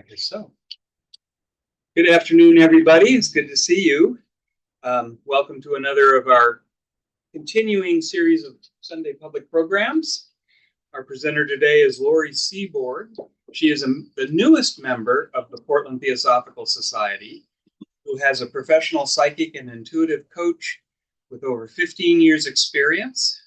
guess so. Good afternoon, everybody. It's good to see you. Welcome to another of our continuing series of Sunday public programs. Our presenter today is Lori Seeborg. She is the newest member of the Portland Theosophical Society, who has a professional psychic and intuitive coach with over 15 years experience.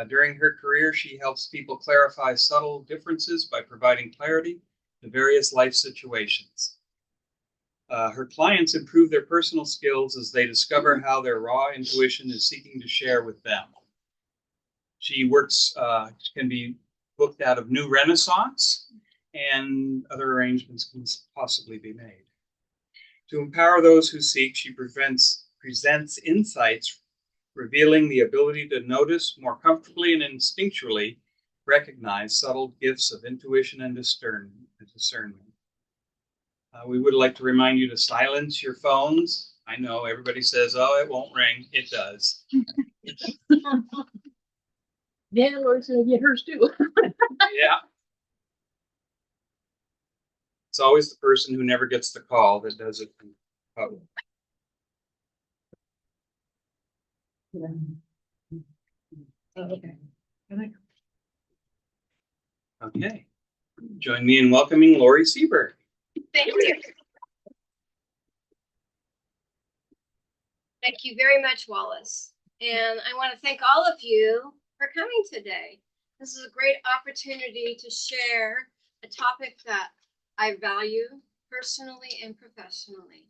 During her career, she helps people clarify subtle differences by providing clarity to various life situations. Her clients improve their personal skills as they discover how their raw intuition is seeking to share with them. She works, can be booked out of New Renaissance, and other arrangements can possibly be made. To empower those who seek, she presents insights revealing the ability to notice more comfortably and instinctually recognize subtle gifts of intuition and discernment. We would like to remind you to silence your phones. I know everybody says, oh, it won't ring. It does. Yeah, Lori's going to get hers too. Yeah. It's always the person who never gets the call that does it in public. Okay. Okay. Join me in welcoming Lori Seeborg. Thank you. Thank you very much, Wallace. And I want to thank all of you for coming today. This is a great opportunity to share a topic that I value personally and professionally.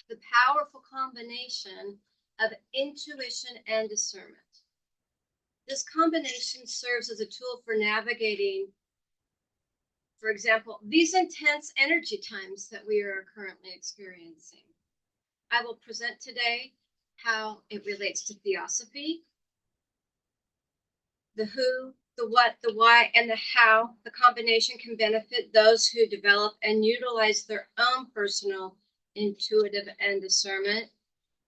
The powerful combination of intuition and discernment. This combination serves as a tool for navigating, for example, these intense energy times that we are currently experiencing. I will present today how it relates to theosophy, the who, the what, the why, and the how the combination can benefit those who develop and utilize their own personal intuitive and discernment.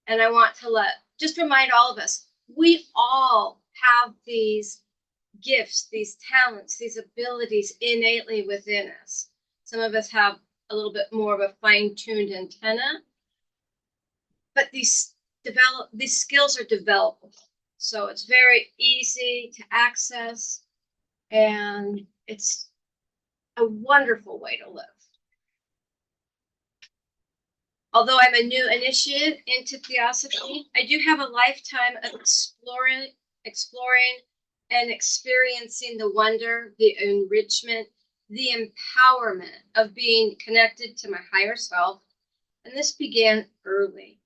And I want to just remind all of us, we all have these gifts, these talents, these abilities innately within us. Some of us have a little bit more of a fine-tuned antenna, but these skills are developable. So it's very easy to access, and it's a wonderful way to live. Although I'm a new initiate into theosophy, I do have a lifetime of exploring and experiencing the wonder, the enrichment, the empowerment of being connected to my higher self. And this began early.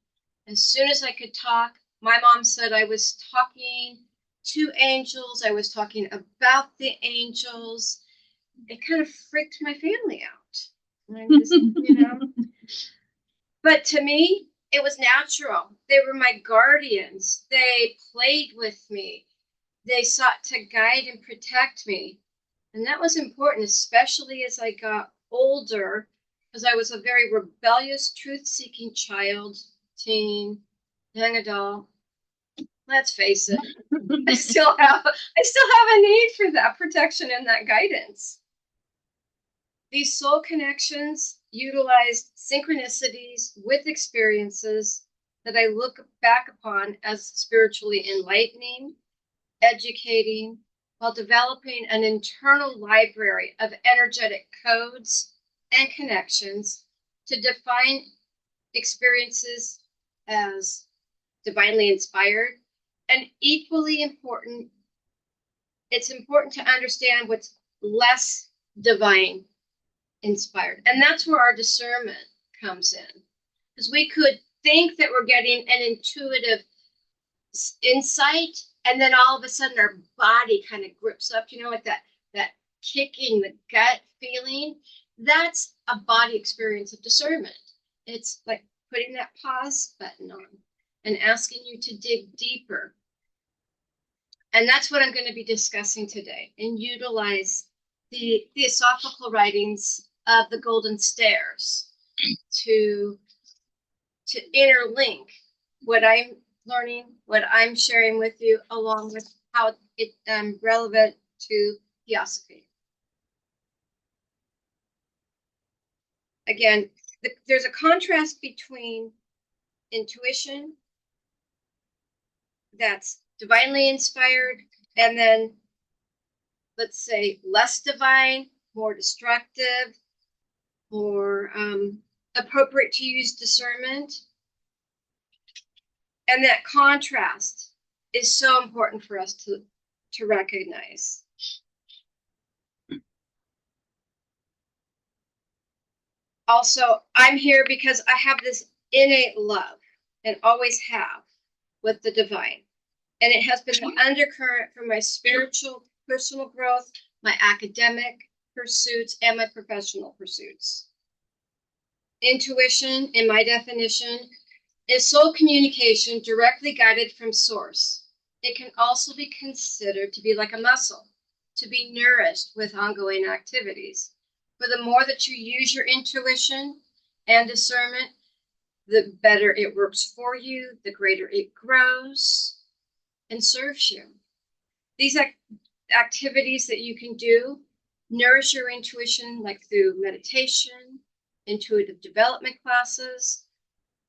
As soon as I could talk, my mom said I was talking to angels. I was talking about the angels. It kind of freaked my family out. And I just, But to me, it was natural. They were my guardians. They played with me. They sought to guide and protect me. And that was important, especially as I got older, because I was a very rebellious, truth-seeking child, teen, young adult. Let's face it, I still have a need for that protection and that guidance. These soul connections utilized synchronicities with experiences that I look back upon as spiritually enlightening, educating, while developing an internal library of energetic codes and connections to define experiences as divinely inspired. And equally important, it's important to understand what's less divine inspired. And that's where our discernment comes in. Because we could think that we're getting an intuitive insight, and then all of a sudden our body kind of grips up, like that kicking the gut feeling. That's a body experience of discernment. It's like putting that pause button on and asking you to dig deeper. And that's what I'm going to be discussing today, and utilize the theosophical writings of the Golden Stairs to interlink what I'm learning, what I'm sharing with you, along with how it's relevant to theosophy. again, there's a contrast between intuition that's divinely inspired, and then, let's say, less divine, more destructive, more appropriate to use discernment. And that contrast is so important for us to recognize. Also, I'm here because I have this innate love, and always have, with the divine. And it has been the undercurrent for my spiritual personal growth, my academic pursuits, and my professional pursuits. Intuition, in my definition, is soul communication directly guided from source. It can also be considered to be like a muscle, to be nourished with ongoing activities. For the more that you use your intuition and discernment, the better it works for you, the greater it grows and serves you. These activities that you can do nourish your intuition, like through meditation, intuitive development classes,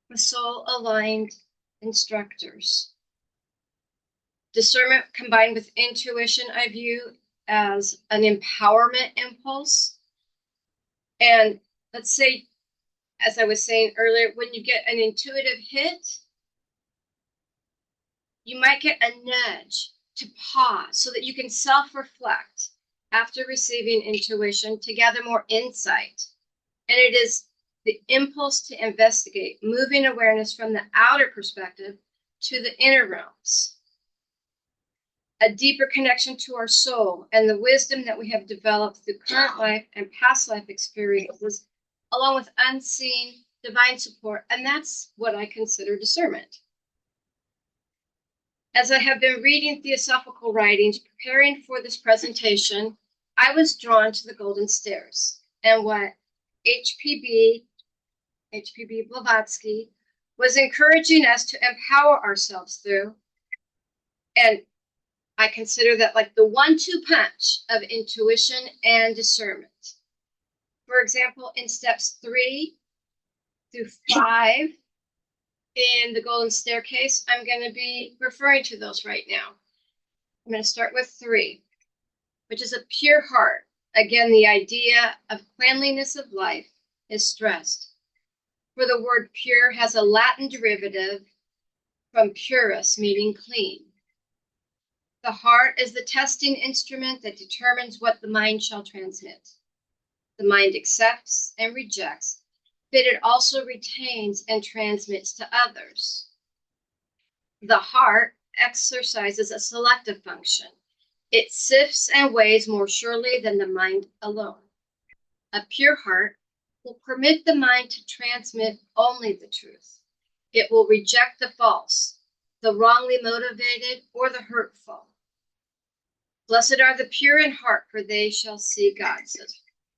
with soul-aligned instructors. Discernment combined with intuition I view as an empowerment impulse. And let's say, as I was saying earlier, when you get an intuitive hit, you might get a nudge to pause so that you can self-reflect after receiving intuition to gather more insight. And it is the impulse to investigate, moving awareness from the outer perspective to the inner realms. A deeper connection to our soul and the wisdom that we have developed through current life and past life experiences, along with unseen divine support. And that's what I consider discernment. As I have been reading theosophical writings, preparing for this presentation, I was drawn to the Golden Stairs and what HPB Blavatsky was encouraging us to empower ourselves through. And I consider that like the 1-2 punch of intuition and discernment. For example, in steps 3 through 5 in the Golden Staircase, I'm going to be referring to those right now. I'm going to start with 3, which is a pure heart. Again, the idea of cleanliness of life is stressed. For the word pure has a Latin derivative from purus, meaning clean. The heart is the testing instrument that determines what the mind shall transmit. The mind accepts and rejects, but it also retains and transmits to others. The heart exercises a selective function. It sifts and weighs more surely than the mind alone. A pure heart will permit the mind to transmit only the truth. It will reject the false, the wrongly motivated, or the hurtful. Blessed are the pure in heart, for they shall see God, says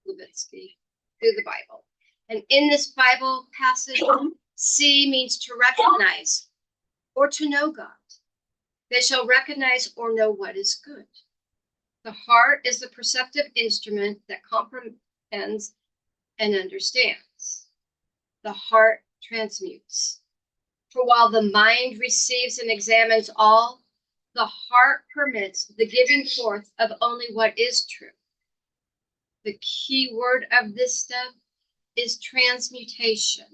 Blavatsky through the Bible. And in this Bible passage, see means to recognize or to know God. They shall recognize or know what is good. The heart is the perceptive instrument that comprehends and understands. The heart transmutes. For while the mind receives and examines all, the heart permits the giving forth of only what is true. The key word of this step is transmutation.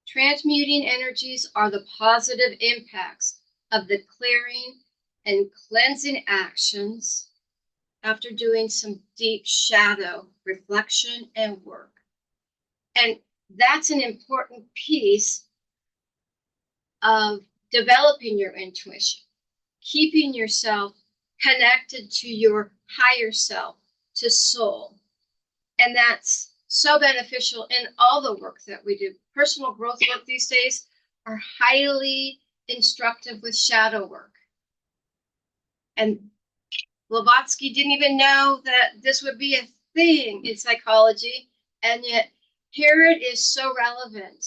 Transmuting energies are the positive impacts of the clearing and cleansing actions after doing some deep shadow reflection and work. And that's an important piece of developing your intuition, keeping yourself connected to your higher self, to soul. And that's so beneficial in all the work that we do. Personal growth work these days are highly instructive with shadow work. And Blavatsky didn't even know that this would be a thing in psychology, and yet here it is so relevant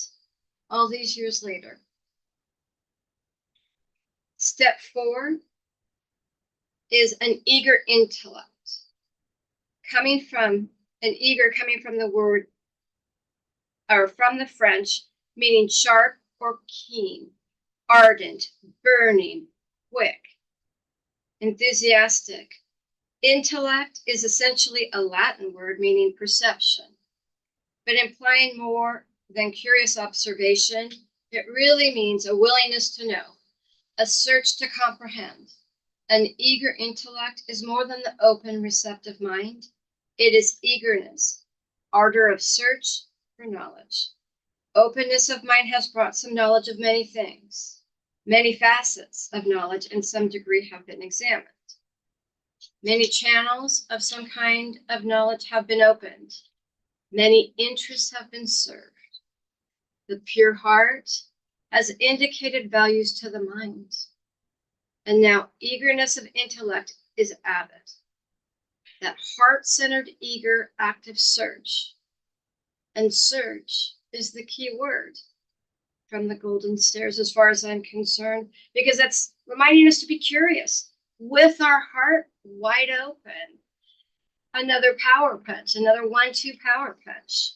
all these years later. Step 4 is an eager intellect. Coming from the word or from the French, meaning sharp or keen, ardent, burning, quick, enthusiastic. Intellect is essentially a Latin word meaning perception, but implying more than curious observation. It really means a willingness to know, a search to comprehend. An eager intellect is more than the open, receptive mind. It is eagerness, ardor of search for knowledge. Openness of mind has brought some knowledge of many things. Many facets of knowledge in some degree have been examined. Many channels of some kind of knowledge have been opened. Many interests have been served. The pure heart has indicated values to the mind. And now eagerness of intellect is added. That heart-centered, eager, active search. And search is the key word from the golden stairs as far as I'm concerned, because that's reminding us to be curious with our heart wide open. Another power punch, another 1-2 power punch.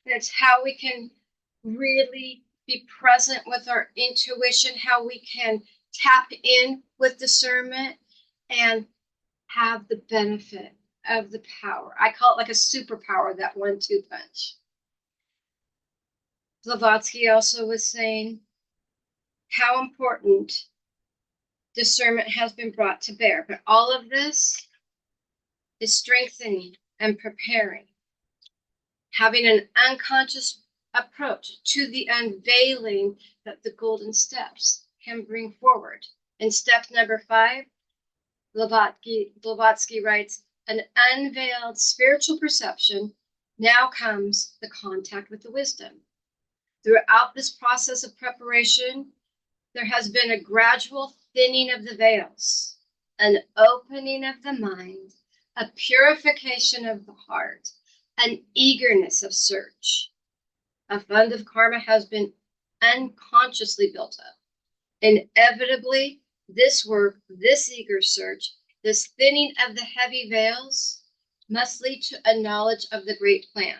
That's how we can really be present with our intuition, how we can tap in with discernment and have the benefit of the power. I call it like a superpower, that 1-2 punch. Blavatsky also was saying how important discernment has been brought to bear, but all of this is strengthening and preparing, having an unconscious approach to the unveiling that the golden steps can bring forward. In step number 5, Blavatsky writes, an unveiled spiritual perception, now comes the contact with the wisdom. Throughout this process of preparation, there has been a gradual thinning of the veils, an opening of the mind, a purification of the heart, an eagerness of search. A fund of karma has been unconsciously built up. Inevitably, this work, this eager search, this thinning of the heavy veils must lead to a knowledge of the great plan,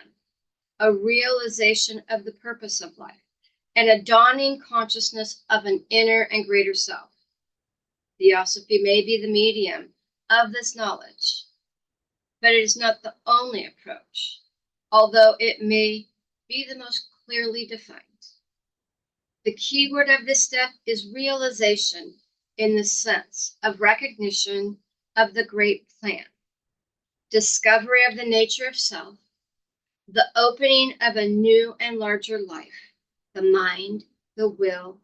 a realization of the purpose of life, and a dawning consciousness of an inner and greater self. Theosophy may be the medium of this knowledge, but it is not the only approach, although it may be the most clearly defined. The key word of this step is realization in the sense of recognition of the great plan, discovery of the nature of self, the opening of a new and larger life. The mind, the will,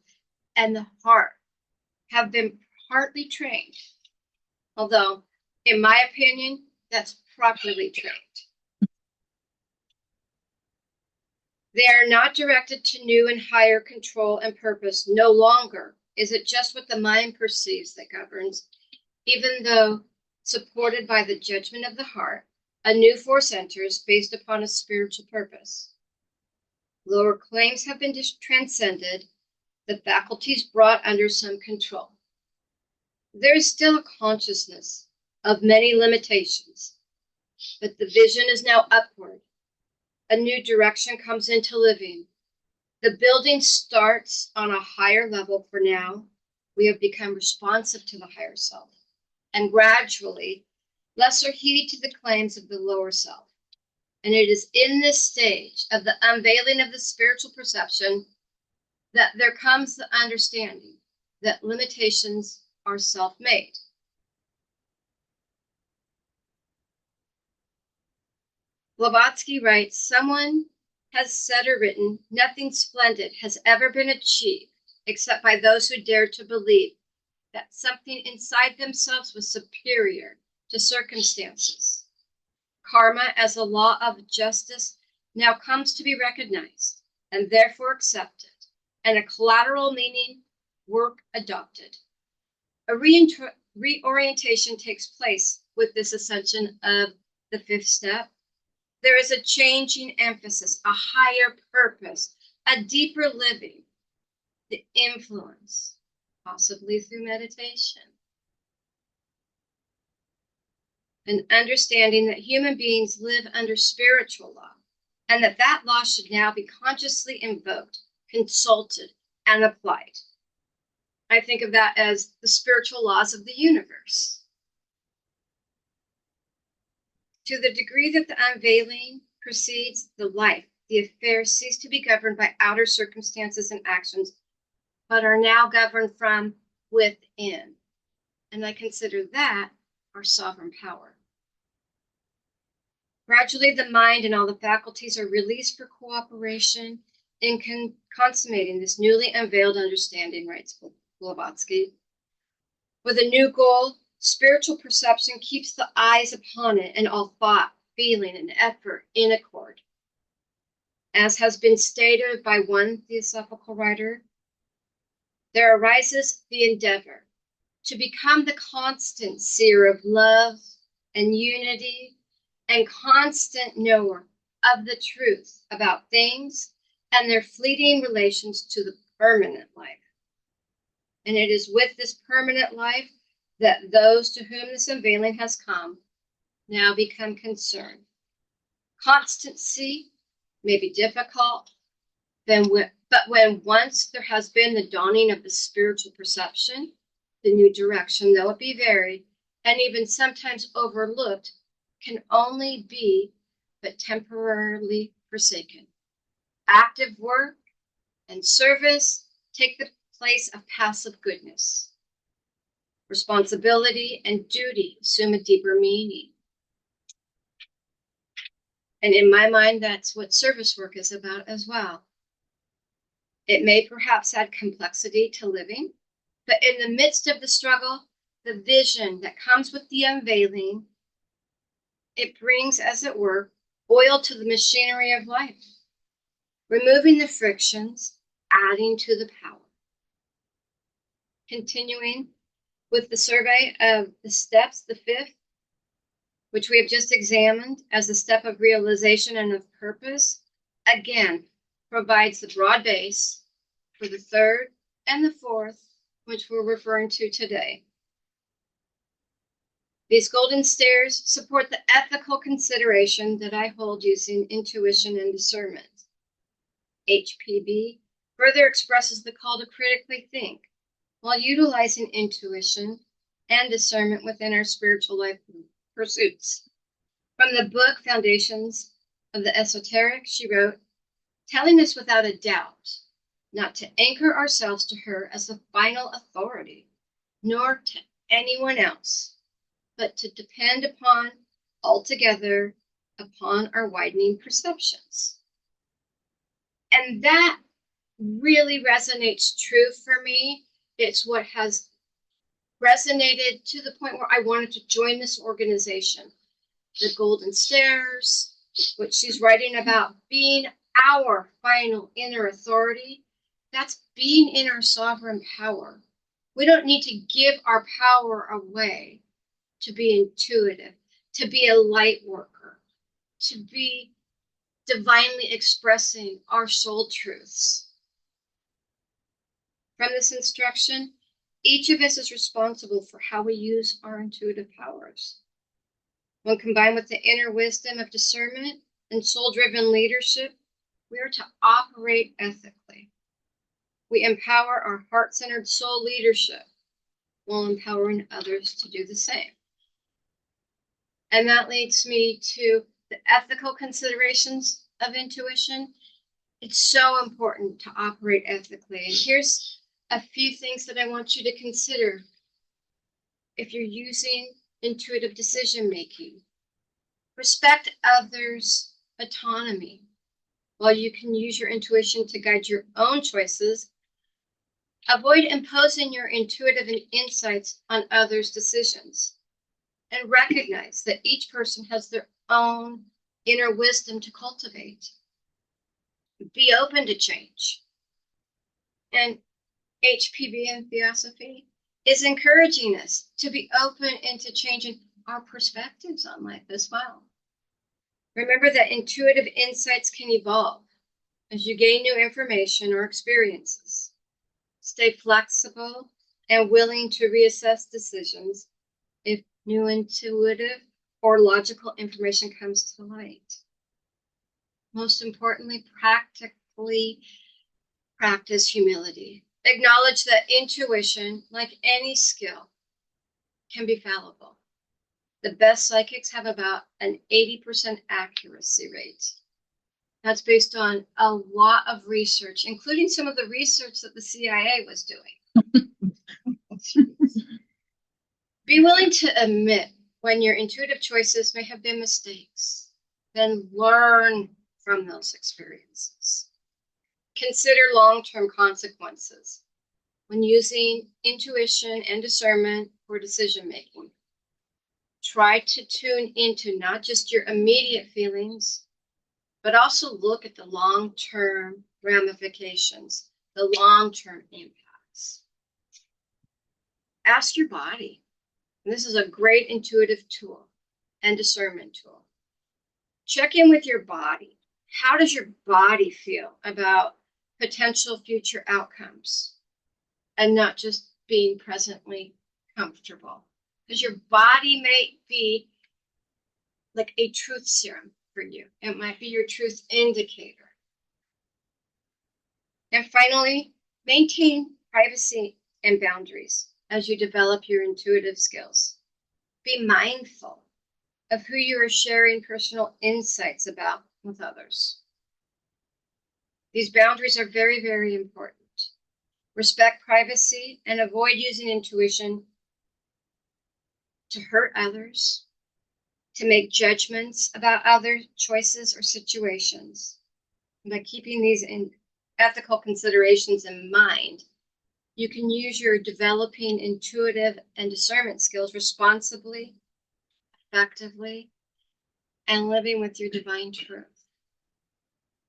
and the heart have been partly trained, although, in my opinion, that's properly trained. They are not directed to new and higher control and purpose. No longer is it just what the mind perceives that governs, even though supported by the judgment of the heart, a new force enters based upon a spiritual purpose. Lower claims have been transcended, the faculties brought under some control. There is still a consciousness of many limitations, but the vision is now upward. A new direction comes into living. The building starts on a higher level. For now, we have become responsive to the higher self, and gradually, lesser heed to the claims of the lower self. And it is in this stage of the unveiling of the spiritual perception that there comes the understanding that limitations are self-made. Blavatsky writes, someone has said or written, nothing splendid has ever been achieved except by those who dared to believe that something inside themselves was superior to circumstances. Karma as a law of justice now comes to be recognized and therefore accepted, and a collateral meaning work adopted. A reorientation takes place with this ascension of the 5th step. There is a changing emphasis, a higher purpose, a deeper living, the influence, possibly through meditation. An understanding that human beings live under spiritual law, and that law should now be consciously invoked, consulted, and applied. I think of that as the spiritual laws of the universe. To the degree that the unveiling precedes the life, the affairs cease to be governed by outer circumstances and actions, but are now governed from within. And I consider that our sovereign power. Gradually, the mind and all the faculties are released for cooperation in consummating this newly unveiled understanding, writes Blavatsky. With a new goal, spiritual perception keeps the eyes upon it and all thought, feeling, and effort in accord. As has been stated by one theosophical writer, there arises the endeavor to become the constant seer of love and unity and constant knower of the truth about things and their fleeting relations to the permanent life. And it is with this permanent life that those to whom this unveiling has come now become concerned. Constancy may be difficult, but when once there has been the dawning of the spiritual perception, the new direction, though it be varied and even sometimes overlooked, can only be but temporarily forsaken. Active work and service take the place of passive goodness. Responsibility and duty assume a deeper meaning. And in my mind, that's what service work is about as well. It may perhaps add complexity to living, but in the midst of the struggle, the vision that comes with the unveiling, it brings, as it were, oil to the machinery of life, removing the frictions, adding to the power. Continuing with the survey of the steps, the fifth, which we have just examined as a step of realization and of purpose, again provides the broad base for the third and the fourth, which we're referring to today. These golden stairs support the ethical consideration that I hold using intuition and discernment. HPB further expresses the call to critically think while utilizing intuition and discernment within our spiritual life pursuits. From the book Foundations of the Esoteric, she wrote, telling us without a doubt not to anchor ourselves to her as the final authority, nor to anyone else, but to depend altogether upon our widening perceptions. And that really resonates true for me. It's what has resonated to the point where I wanted to join this organization. The Golden Stairs, which she's writing about being our final inner authority, that's being in our sovereign power. We don't need to give our power away to be intuitive, to be a light worker, to be divinely expressing our soul truths. From this instruction, each of us is responsible for how we use our intuitive powers. When combined with the inner wisdom of discernment and soul-driven leadership, we are to operate ethically. We empower our heart-centered soul leadership while empowering others to do the same. And that leads me to the ethical considerations of intuition. It's so important to operate ethically. And here's a few things that I want you to consider if you're using intuitive decision-making. Respect others' autonomy. While you can use your intuition to guide your own choices, avoid imposing your intuitive insights on others' decisions. And recognize that each person has their own inner wisdom to cultivate. Be open to change. And HPB and Theosophy is encouraging us to be open into changing our perspectives on life as well. Remember that intuitive insights can evolve as you gain new information or experiences. Stay flexible and willing to reassess decisions if new intuitive or logical information comes to light. most importantly, practically practice humility. Acknowledge that intuition, like any skill, can be fallible. The best psychics have about an 80% accuracy rate. That's based on a lot of research, including some of the research that the CIA was doing. Be willing to admit when your intuitive choices may have been mistakes. Then learn from those experiences. Consider long-term consequences when using intuition and discernment for decision-making. Try to tune into not just your immediate feelings, but also look at the long-term ramifications, the long-term impacts. Ask your body. And this is a great intuitive tool and discernment tool. Check in with your body. How does your body feel about potential future outcomes and not just being presently comfortable? Because your body may be like a truth serum for you. It might be your truth indicator. And finally, maintain privacy and boundaries as you develop your intuitive skills. Be mindful of who you are sharing personal insights about with others. These boundaries are very, very important. Respect privacy and avoid using intuition to hurt others, to make judgments about other choices or situations. And by keeping these ethical considerations in mind, you can use your developing intuitive and discernment skills responsibly, effectively, and living with your divine truth.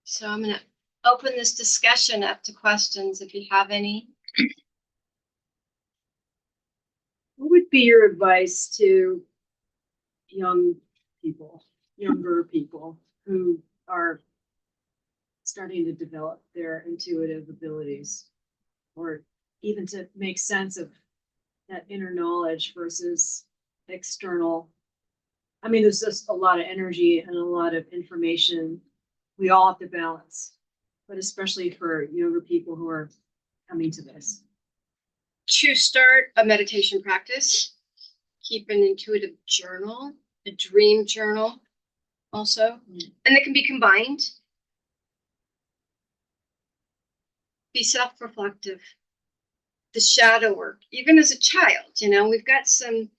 So I'm going to open this discussion up to questions if you have any. What would be your advice to younger people who are starting to develop their intuitive abilities, or even to make sense of that inner knowledge versus external? I mean, there's just a lot of energy and a lot of information we all have to balance, but especially for younger people who are coming to this. To start a meditation practice, keep an intuitive journal, a dream journal also, and they can be combined. Be self-reflective. The shadow work, even as a child, we've got some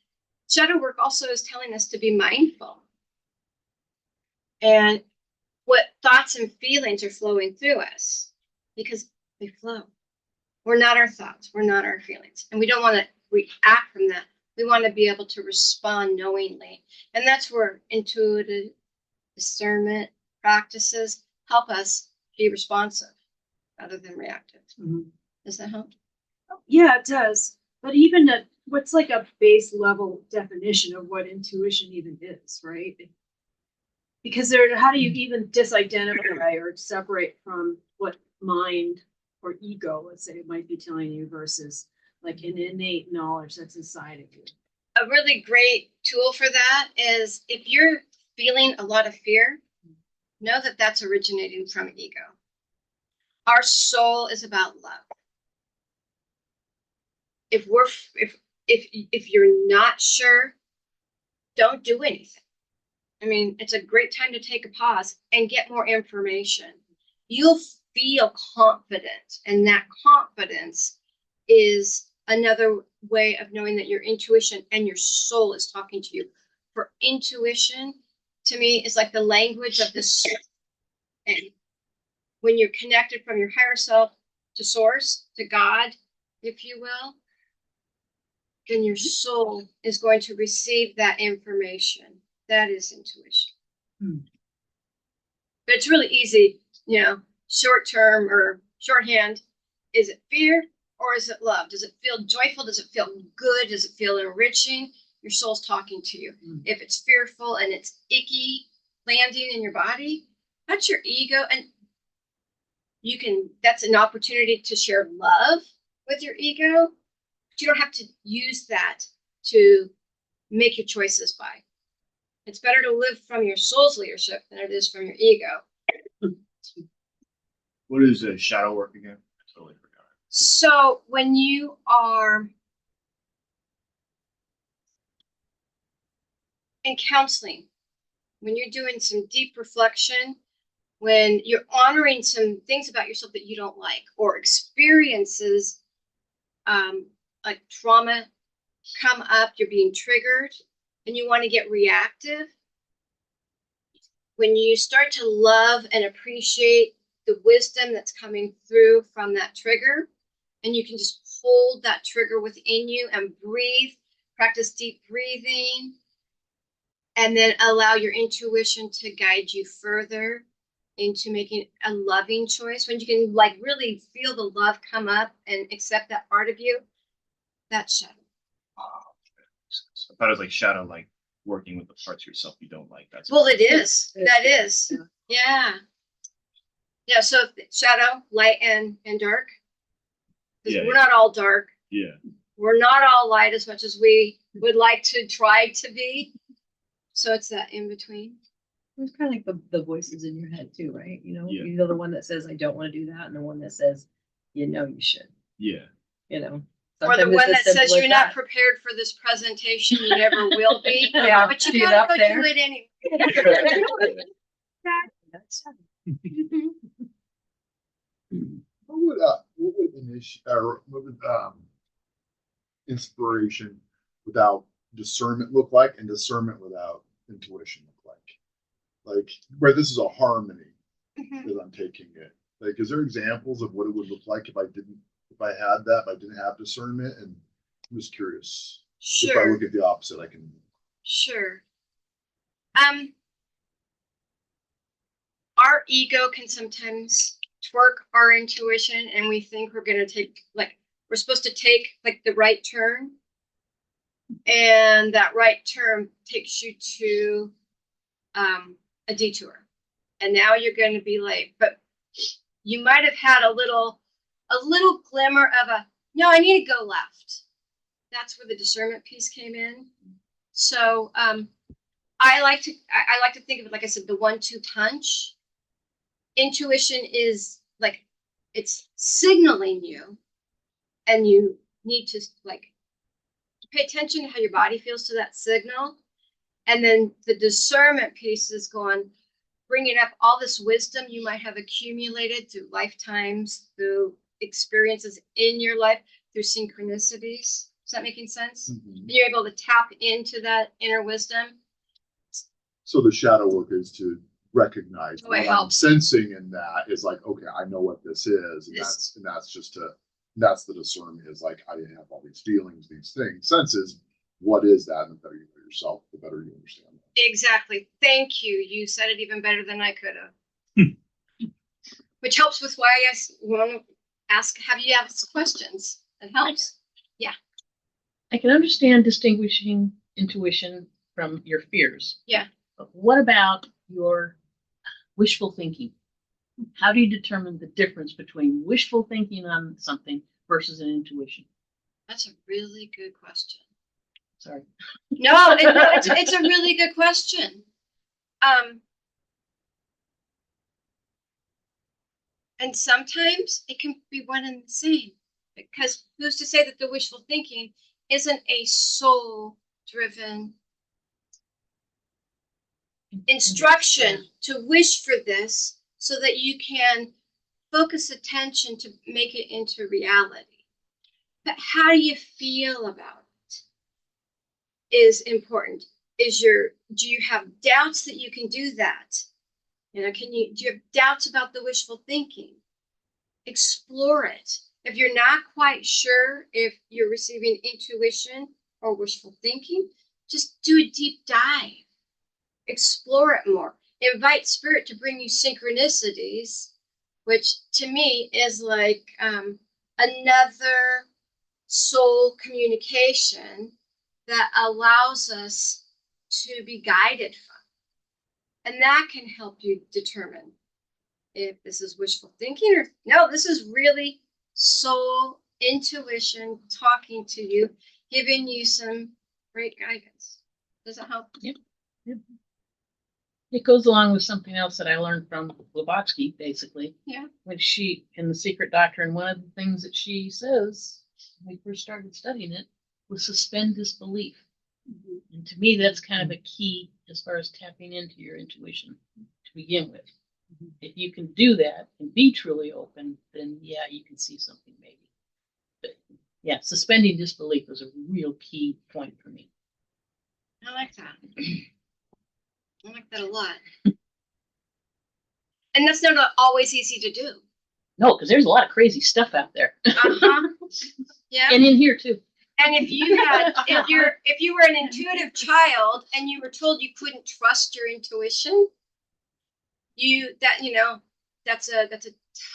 shadow work also is telling us to be mindful. And what thoughts and feelings are flowing through us, because they flow. We're not our thoughts. We're not our feelings. And we don't want to react from that. We want to be able to respond knowingly. And that's where intuitive discernment practices help us be responsive rather than reactive. Mm-hmm. Does that help? Yeah, it does. But even what's like a base level definition of what intuition even is, right? Because how do you even disidentify or separate from what mind or ego, let's say, it might be telling you versus like an innate knowledge that's inside of you? A really great tool for that is if you're feeling a lot of fear, know that that's originating from ego. Our soul is about love. If you're not sure, don't do anything. I mean, it's a great time to take a pause and get more information. You'll feel confident, and that confidence is another way of knowing that your intuition and your soul is talking to you. For intuition, to me, is like the language of the soul. And when you're connected from your higher self to source, to God, if you will, then your soul is going to receive that information. That is intuition. But it's really easy, short term or shorthand. Is it fear or is it love? Does it feel joyful? Does it feel good? Does it feel enriching? Your soul's talking to you. If it's fearful and it's icky landing in your body, that's your ego. And that's an opportunity to share love with your ego. But you don't have to use that to make your choices by. It's better to live from your soul's leadership than it is from your ego. What is shadow work again? I totally forgot. So when you are in counseling, when you're doing some deep reflection, when you're honoring some things about yourself that you don't like, or experiences like trauma come up, you're being triggered, and you want to get reactive. When you start to love and appreciate the wisdom that's coming through from that trigger, and you can just hold that trigger within you and breathe, practice deep breathing, and then allow your intuition to guide you further into making a loving choice. When you can like really feel the love come up and accept that part of you, that's shadow. I thought it was like shadow, like working with the parts of yourself you don't like. That's Well, it is. That is. Yeah. Yeah. So shadow, light, and dark. Because Yeah. we're not all dark. Yeah. We're not all light as much as we would like to try to be. So it's that in between. It's kind of like the voices in your head too, right? You know, Yeah. you know, the one that says, I don't want to do that, and the one that says, you know, you should, Yeah. you know. Or the Sometimes one it's that as says simple you're as not that. prepared for this presentation, you never will be. Yeah, But you see it gotta up go there. do it anyway. That's What would inspiration without discernment look like, and discernment without intuition look like? Like, where this is a harmony Mhm. as I'm taking it. Like, is there examples of what it would look like if I had that, if I didn't have discernment? And I'm just curious. If I Sure. look at the opposite, I can. Sure. Our ego can sometimes twerk our intuition, and we think we're going to take, like, we're supposed to take like the right turn, and that right turn takes you to a detour, and now you're going to be late. But you might have had a little glimmer of a, no, I need to go left. That's where the discernment piece came in. So I like to think of it, like I said, the 1-2 punch. Intuition is like, it's signaling you, and you need to like pay attention to how your body feels to that signal. And then the discernment piece is going, bringing up all this wisdom you might have accumulated through lifetimes, through experiences in your life, through synchronicities. Is that making sense? Mm-hmm. You're able to tap into that inner wisdom. So the shadow work is to recognize Oh, it what I'm helps. sensing in that is like, okay, I know what this is, and that's the discernment, is like, I have all these feelings, these things, senses. What is that? And the better you know yourself, the better you understand that. Exactly. Thank you. You said it even better than I could have. Which helps with why I want to have you ask questions. It helps. Yeah. I can understand distinguishing intuition from your fears. Yeah. But what about your wishful thinking? How do you determine the difference between wishful thinking on something versus an intuition? That's a really good question. Sorry. No, it's a really good question. And sometimes it can be one and the same, because who's to say that the wishful thinking isn't a soul-driven instruction to wish for this so that you can focus attention to make it into reality. But how do you feel about it is important. Do you have doubts that you can do that? You know, do you have doubts about the wishful thinking? Explore it. If you're not quite sure if you're receiving intuition or wishful thinking, just do a deep dive. Explore it more. Invite spirit to bring you synchronicities, which to me is like another soul communication that allows us to be guided from. And that can help you determine if this is wishful thinking or no, this is really soul intuition talking to you, giving you some great guidance. Does that help? Yep. Yep. It goes along with something else that I learned from Blavatsky, basically. Yeah. When she, in The Secret Doctrine, one of the things that she says, when we first started studying it, was suspend disbelief. And to me, that's kind of a key as far as tapping into your intuition to begin with. If you can do that and be truly open, then yeah, you can see something maybe. But yeah, suspending disbelief was a real key point for me. I like that. I like that a lot. And that's not always easy to do. No, because there's a lot of crazy stuff out there. Uh-huh. Yeah. And in here too. And if you were an intuitive child and you were told you couldn't trust your intuition, that's a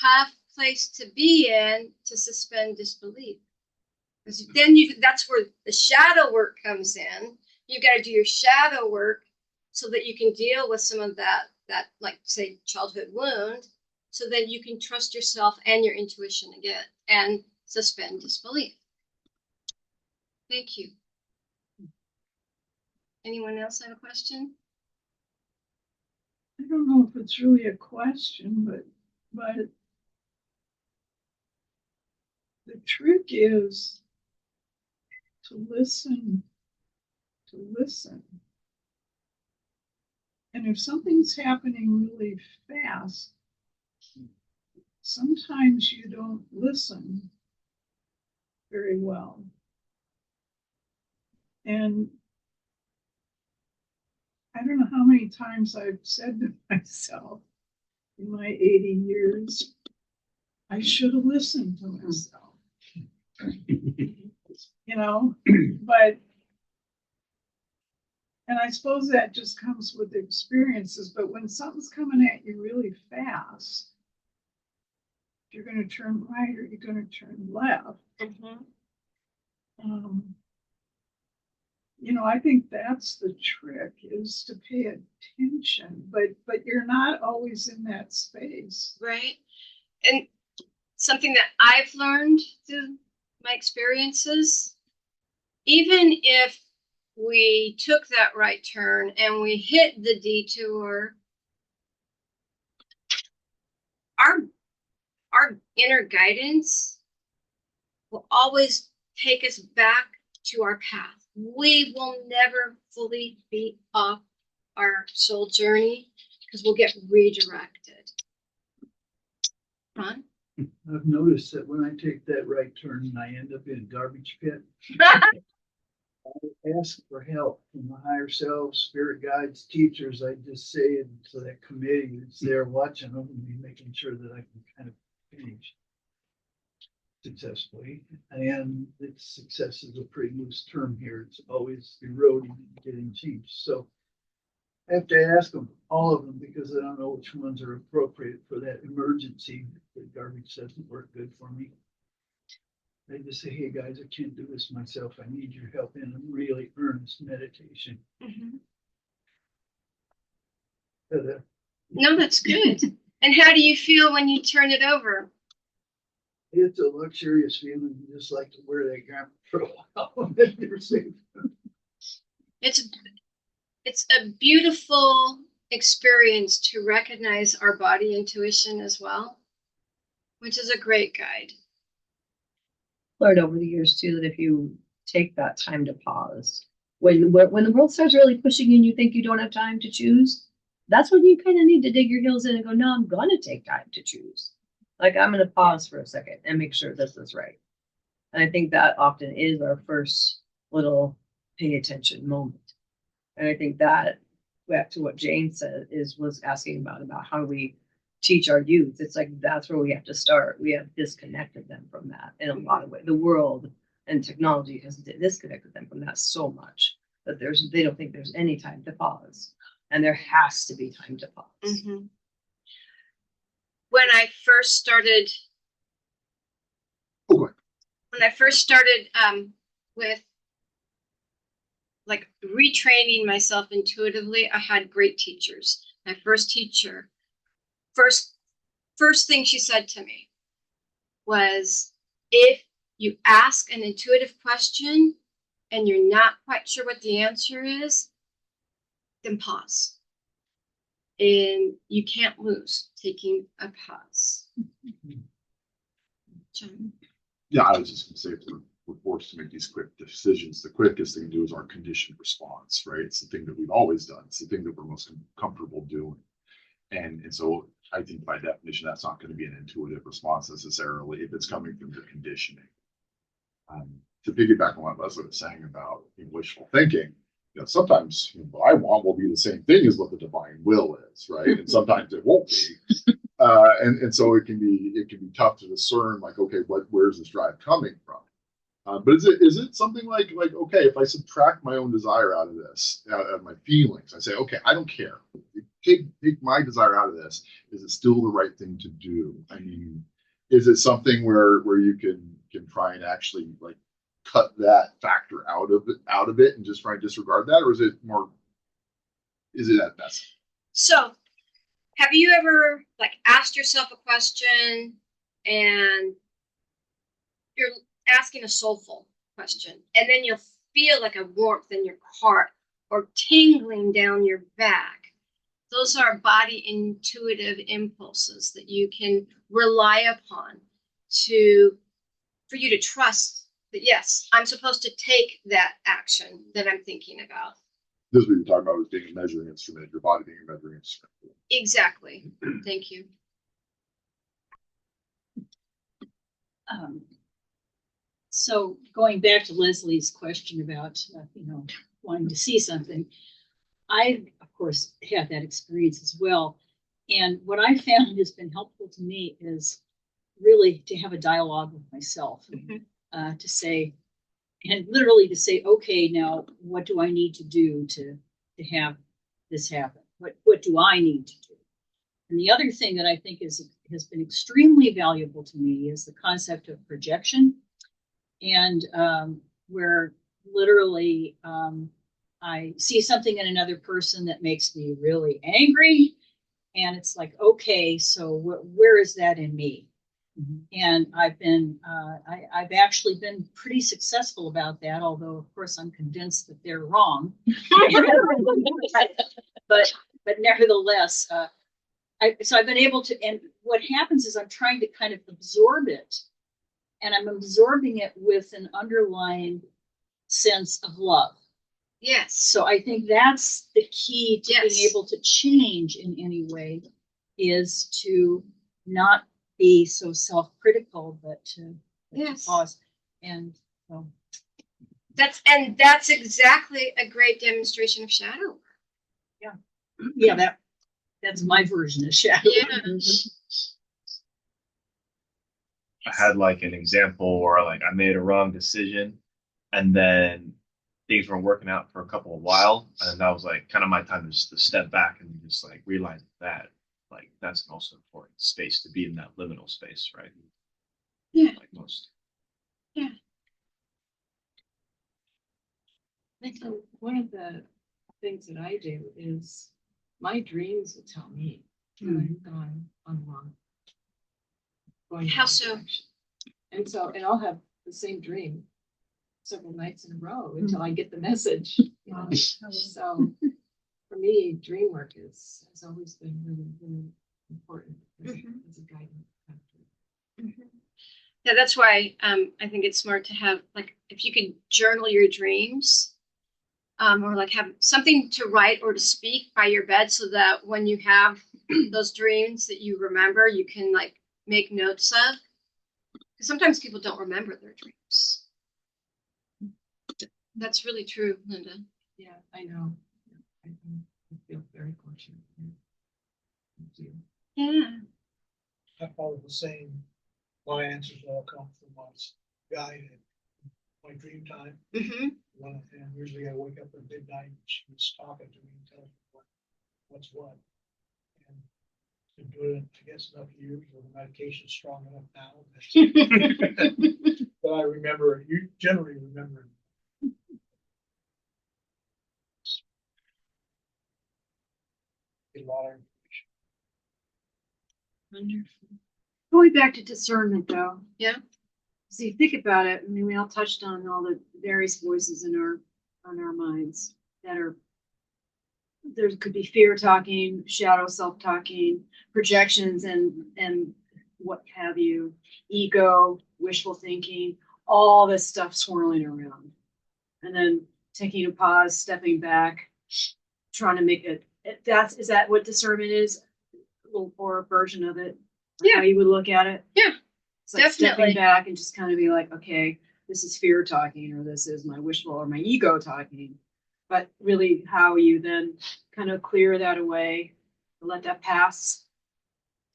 tough place to be in, to suspend disbelief. Because then that's where the shadow work comes in. You've got to do your shadow work so that you can deal with some of that like say childhood wound, so that you can trust yourself and your intuition again and suspend disbelief. Thank you. Anyone else have a question? I don't know if it's really a question, but the trick is to listen. And if something's happening really fast, sometimes you don't listen very well. And I don't know how many times I've said to myself in my 80 years, I should have listened to myself. But, and I suppose that just comes with experiences, but when something's coming at you really fast, you're going to turn right or you're going to turn left. I think that's the trick, is to pay attention, but you're not always in that space. Right. And something that I've learned through my experiences, even if we took that right turn and we hit the detour, our inner guidance will always take us back to our path. We will never fully be off our soul journey because we'll get redirected. Ron? I've noticed that when I take that right turn and I end up in a garbage pit, I ask for help from the higher self, spirit guides, teachers. I just say it to that committee that's there watching over me, making sure that I can kind of finish successfully. And success is a pretty loose term here. It's always eroding and getting changed. So I have to ask them, all of them, because I don't know which ones are appropriate for that emergency. The garbage doesn't work good for me. I just say, hey guys, I can't do this myself. I need your help in a really earnest meditation. No, that's good. And how do you feel when you turn it over? It's a luxurious feeling. You just like to wear that garment for a while. And then you're safe. It's a beautiful experience to recognize our body intuition as well, which is a great guide. Learned over the years too that if you take that time to pause, when the world starts really pushing you and you think you don't have time to choose, that's when you kind of need to dig your heels in and go, no, I'm gonna take time to choose. Like, I'm gonna pause for a second and make sure this is right. And I think that often is our first little pay attention moment. And I think that, back to what Jane said, was asking about how we teach our youth. It's like, that's where we have to start. We have disconnected them from that in a lot of ways. The world and technology has disconnected them from that so much that they don't think there's any time to pause. And there has to be time to pause. When I first started with like retraining myself intuitively, I had great teachers. My first teacher, first thing she said to me was, if you ask an intuitive question and you're not quite sure what the answer is, then pause. And you can't lose taking a pause. John? Yeah, I was just gonna say, if we're forced to make these quick decisions, the quickest thing to do is our conditioned response, right? It's the thing that we've always done. It's the thing that we're most comfortable doing. And so I think by definition, that's not going to be an intuitive response necessarily if it's coming from your conditioning. To piggyback on what Leslie was saying about wishful thinking, sometimes what I want will be the same thing as what the divine will is, right? And sometimes it won't be. And so it can be tough to discern, like, okay, where's this drive coming from? But is it something like, okay, if I subtract my own desire out of this, out of my feelings, I say, okay, I don't care. Take my desire out of this. Is it still the right thing to do? I mean, is it something where you can try and actually like cut that factor out of it and just try and disregard that, or is it at best? So, have you ever like asked yourself a question and you're asking a soulful question, and then you'll feel like a warmth in your heart or tingling down your back? Those are body intuitive impulses that you can rely upon for you to trust that, yes, I'm supposed to take that action that I'm thinking about. This is what you're talking about, as being a measuring instrument, your body being a measuring instrument. Exactly. Thank you. So going back to Leslie's question about, wanting to see something, I, of course, had that experience as well. And what I found has been helpful to me is really to have a dialogue with myself, to say, and literally to say, okay, now what do I need to do to have this happen? What do I need to do? And the other thing that I think has been extremely valuable to me is the concept of projection, and where literally I see something in another person that makes me really angry, and it's like, okay, so where is that in me? And I've actually been pretty successful about that, although of course I'm convinced that they're wrong. but nevertheless, so I've been able to, and what happens is I'm trying to kind of absorb it, and I'm absorbing it with an underlying sense of love. Yes. So I think that's the key to being able to change in any way, is to not be so self-critical, but to pause. And so that's exactly a great demonstration of shadow. Yeah, that's my version of shadow. Yeah. I had like an example where like I made a wrong decision, and then things weren't working out for a couple of while, and that was like kind of my time just to step back and just like realize that like that's also important space to be in, that liminal space, right? Yeah. Like most. Yeah. So one of the things that I do is my dreams will tell me when I've gone on wrong. How so? And I'll have the same dream several nights in a row until I get the message. So for me, dream work has always been really, really important as a guidance factor. Yeah, that's why I think it's smart to have, like, if you could journal your dreams, or like have something to write or to speak by your bed, so that when you have those dreams that you remember, you can like make notes of. Because sometimes people don't remember their dreams. That's really true, Linda. Yeah, I know. I feel very fortunate. Thank you. Yeah. I follow the same. My answers all come from my guide at my dream time. And usually I wake up at midnight and she's talking to me and telling me what's what. And been doing it, I guess, enough years, or the medication's strong enough now that I remember. You generally remember. Get a lot of information. Wonderful. Going back to discernment, though. Yeah. So you think about it. I mean, we all touched on all the various voices in our minds that are there could be fear talking, shadow self talking, projections, and what have you, ego, wishful thinking, all this stuff swirling around. And then taking a pause, stepping back, trying to make it. Is that what discernment is, or a version of it? Yeah. How you would look at it? Yeah, it's like definitely. stepping back and just kind of be like, okay, this is fear talking, or this is my wishful or my ego talking. But really, how you then kind of clear that away, let that pass,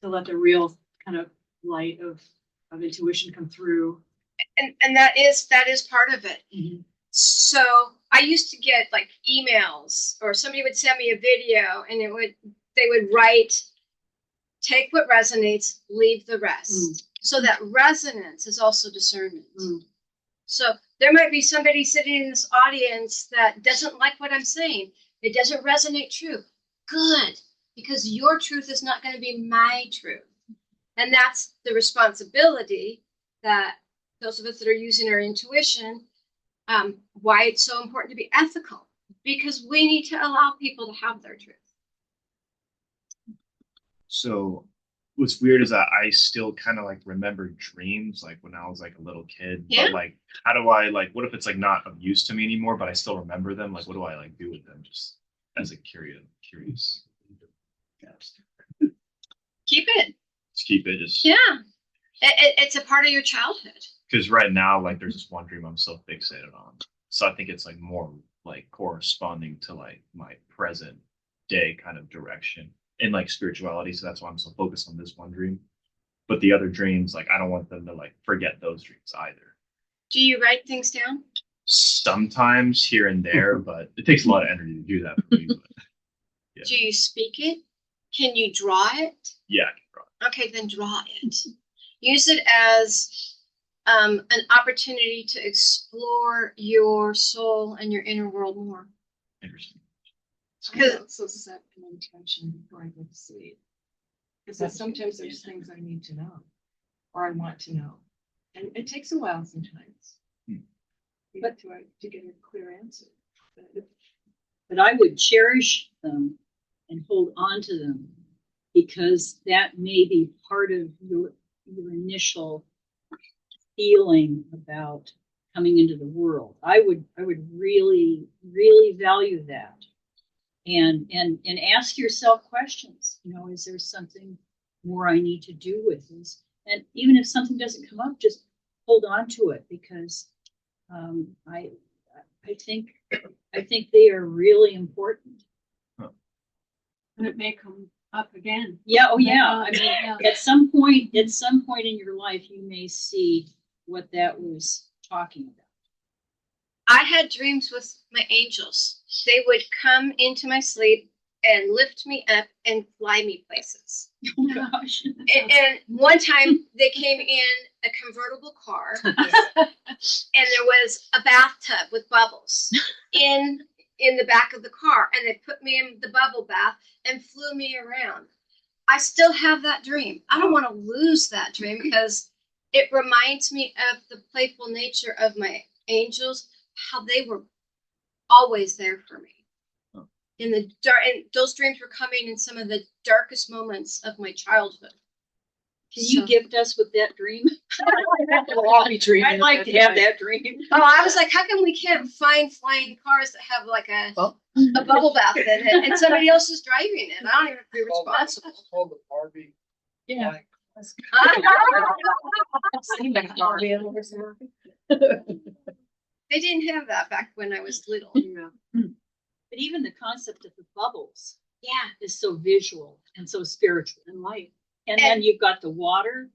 to let the real kind of light of intuition come through. And that is part of it. Mm-hmm. So I used to get like emails, or somebody would send me a video, and they would write, take what resonates, leave the rest. So that resonance is also discernment. So there might be somebody sitting in this audience that doesn't like what I'm saying. It doesn't resonate true. Good, because your truth is not going to be my truth. And that's the responsibility that those of us that are using our intuition, why it's so important to be ethical, because we need to allow people to have their truth. So what's weird is that I still kind of like remember dreams like when I was like a little kid. Yeah. But like, how do I like, what if it's like not of use to me anymore, but I still remember them? Like, what do I like do with them? Just as a curious. Keep it. Just keep it. Just Yeah. It's a part of your childhood. because right now, like, there's this one dream I'm so fixated on. So I think it's like more like corresponding to like my present day kind of direction in like spirituality. So that's why I'm so focused on this one dream. But the other dreams, like, I don't want them to like forget those dreams either. Do you write things down? Sometimes here and there, but it takes a lot of energy to do that for me. But, yeah. Do you speak it? Can you draw it? Yeah, I can draw it. Okay, then draw it. Use it as an opportunity to explore your soul and your inner world more. Interesting. I also set an intention before I go to sleep. Because sometimes there's things I need to know, or I want to know. And it takes a while sometimes. But to get a clear answer. But I would cherish them and hold on to them, because that may be part of your initial feeling about coming into the world. I would really, really value that. And ask yourself questions. You know, is there something more I need to do with this? And even if something doesn't come up, just hold on to it, because I think they are really important. And it may come up again. Yeah. Oh, yeah. I mean, Yeah. at some point in your life, you may see what that was talking about. I had dreams with my angels. They would come into my sleep and lift me up and fly me places. Oh gosh. And one time they came in a convertible car, and there was a bathtub with bubbles in the back of the car, and they put me in the bubble bath and flew me around. I still have that dream. I don't want to lose that dream, because it reminds me of the playful nature of my angels, how they were always there for me. In the dark, and those dreams were coming in some of the darkest moments of my childhood. Can you gift us with that dream? We'll all be dreaming. I'd like to have that dream. Oh, I was like, how come we can't find flying cars that have like a bubble bath in it, and somebody else is driving it? I don't even have to be responsible. It's called the Barbie. Yeah. They didn't have that back when I was little. But even the concept of the bubbles, Yeah. is so visual and so spiritual and light. And then you've got the water,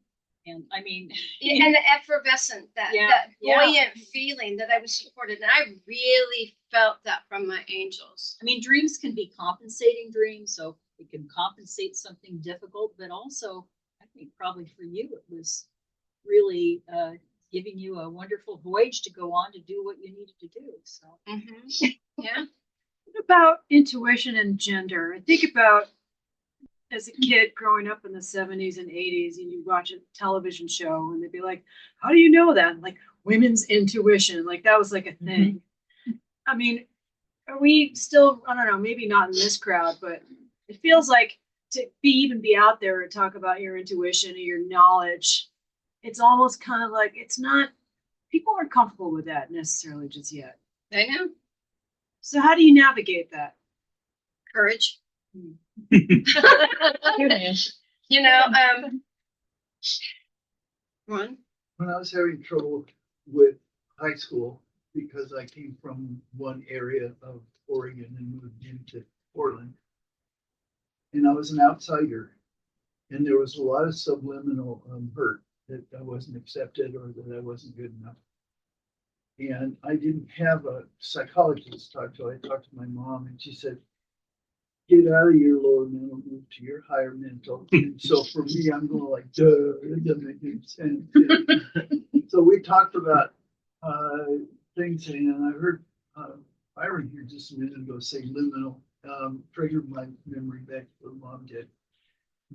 and I mean, And the effervescent, that buoyant feeling that I was supported. And I really felt that from my angels. I mean, dreams can be compensating dreams, so it can compensate something difficult, but also, I think probably for you, it was really giving you a wonderful voyage to go on to do what you needed to do. So, Yeah. What about intuition and gender? I think about as a kid growing up in the 70s and 80s, and you watch a television show and they'd be like, how do you know that? Like, women's intuition, like that was like a thing. I mean, are we still, I don't know, maybe not in this crowd, but it feels like to be out there and talk about your intuition and your knowledge, it's almost kind of like it's not, people aren't comfortable with that necessarily just yet. I know. So how do you navigate that? Courage. Good answer. You know, Ron? When I was having trouble with high school, because I came from one area of Oregon and moved into Portland, and I was an outsider, and there was a lot of subliminal hurt that I wasn't accepted or that I wasn't good enough. And I didn't have a psychologist to talk to. I talked to my mom, and she said, get out of your lower mental, move to your higher mental. And so for me, I'm going like, duh, it doesn't make any sense. So we talked about things, and I heard Byron here just a minute ago say liminal, triggered my memory back to what Mom did.